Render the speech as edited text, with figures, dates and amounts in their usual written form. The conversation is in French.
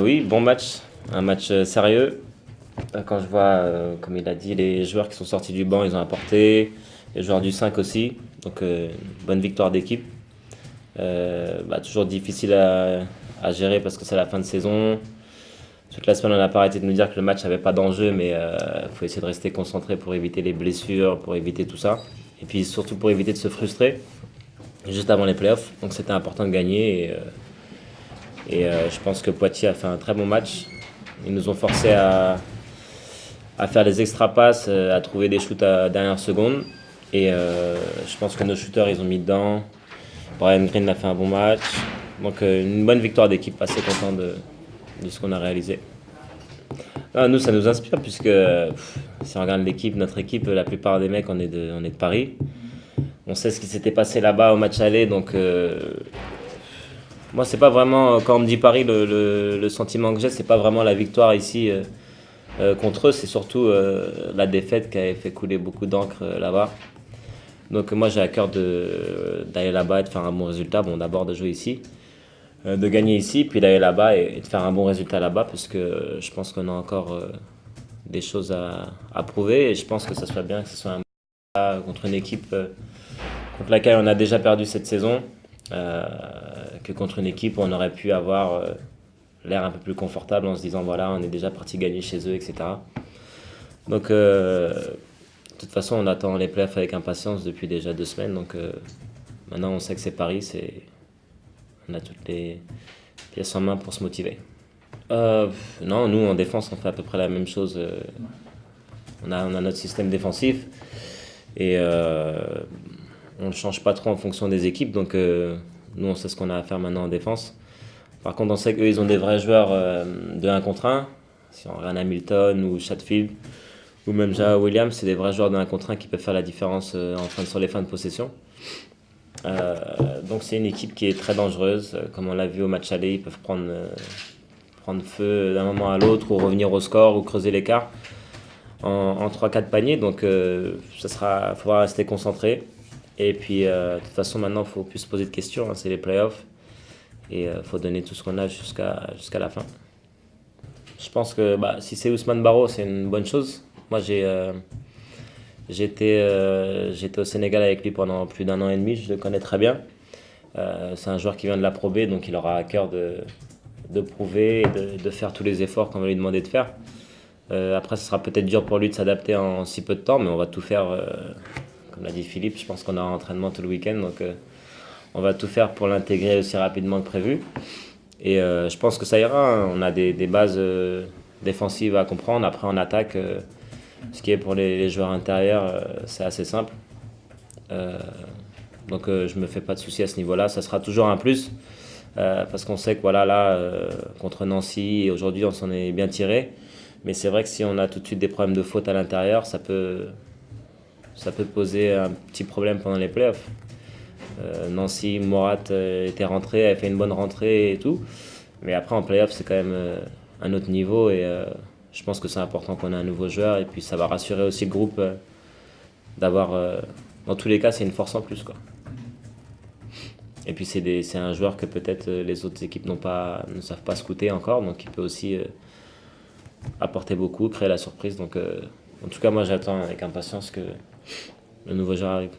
Oui, bon match, un match sérieux. Quand je vois, comme il a dit, les joueurs qui sont sortis du banc, ils ont apporté, les joueurs du 5 aussi. Donc, une bonne victoire d'équipe. Toujours difficile à gérer parce que c'est la fin de saison. Toute la semaine, on n'a pas arrêté de nous dire que le match n'avait pas d'enjeu, mais il faut essayer de rester concentré pour éviter les blessures, pour éviter tout ça. Et puis surtout pour éviter de se frustrer juste avant les playoffs. Donc c'était important de gagner. Je pense que Poitiers a fait un très bon match. Ils nous ont forcé à faire des extra passes, à trouver des shoots à dernière seconde. Je pense que nos shooters, ils ont mis dedans. Brian Green a fait un bon match. Donc une bonne victoire d'équipe, assez content de ce qu'on a réalisé. Nous, ça nous inspire puisque si on regarde l'équipe, notre équipe, la plupart des mecs, on est de Paris. On sait ce qui s'était passé là-bas au match aller, donc moi, c'est pas vraiment, quand on me dit Paris, le sentiment que j'ai, c'est pas vraiment la victoire ici contre eux, c'est surtout la défaite qui avait fait couler beaucoup d'encre là-bas. Donc moi, j'ai à cœur d'aller là-bas et de faire un bon résultat. Bon, d'abord de jouer ici, de gagner ici, puis d'aller là-bas et de faire un bon résultat là-bas, parce que je pense qu'on a encore des choses à prouver, et je pense que ça serait bien que ce soit un match contre une équipe contre laquelle on a déjà perdu cette saison, que contre une équipe où on aurait pu avoir l'air un peu plus confortable en se disant voilà, on est déjà parti gagner chez eux, etc. Donc, de toute façon, on attend les playoffs avec impatience depuis déjà 2 semaines. Donc, maintenant, on sait que c'est Paris, on a toutes les pièces en main pour se motiver. Non, nous, en défense, on fait à peu près la même chose. On a notre système défensif et on ne change pas trop en fonction des équipes. Donc, nous, on sait ce qu'on a à faire maintenant en défense. Par contre, on sait qu'eux, ils ont des vrais joueurs de 1 contre 1. Si on regarde Hamilton ou Chatfield, ou même Jao Williams, c'est des vrais joueurs de 1 contre 1 qui peuvent faire la différence sur les fins de possession. Donc c'est une équipe qui est très dangereuse. Comme on l'a vu au match aller, ils peuvent prendre feu d'un moment à l'autre, ou revenir au score, ou creuser l'écart en 3-4 paniers. Donc il faudra rester concentré. Et puis de toute façon, maintenant, il ne faut plus se poser de questions. C'est les playoffs. Et il faut donner tout ce qu'on a jusqu'à la fin. Je pense que si c'est Ousmane Baro, c'est une bonne chose. Moi, j'étais au Sénégal avec lui pendant plus d'1 an et demi, je le connais très bien. C'est un joueur qui vient de la Pro B, donc il aura à cœur de prouver et de faire tous les efforts qu'on va lui demander de faire. Après, ce sera peut-être dur pour lui de s'adapter en si peu de temps, mais on va tout faire, comme l'a dit Philippe, je pense qu'on aura un entraînement tout le week-end, donc on va tout faire pour l'intégrer aussi rapidement que prévu. Et je pense que ça ira, hein. On a des bases défensives à comprendre. Après, en attaque, ce qui est pour les joueurs intérieurs, c'est assez simple. Donc je me fais pas de soucis à ce niveau-là. Ça sera toujours un plus, parce qu'on sait que voilà, là, contre Nancy, et aujourd'hui, on s'en est bien tiré. Mais c'est vrai que si on a tout de suite des problèmes de faute à l'intérieur, ça peut poser un petit problème pendant les playoffs. Nancy, Morat était rentré, avait fait une bonne rentrée et tout. Mais après, en playoff, c'est quand même un autre niveau. Et je pense que c'est important qu'on ait un nouveau joueur. Et puis, ça va rassurer aussi le groupe d'avoir. Dans tous les cas, c'est une force en plus, quoi. Et puis, c'est un joueur que peut-être les autres équipes ne savent pas scouter encore. Donc, il peut aussi apporter beaucoup, créer la surprise. Donc, en tout cas, moi, j'attends avec impatience que le nouveau joueur arrive.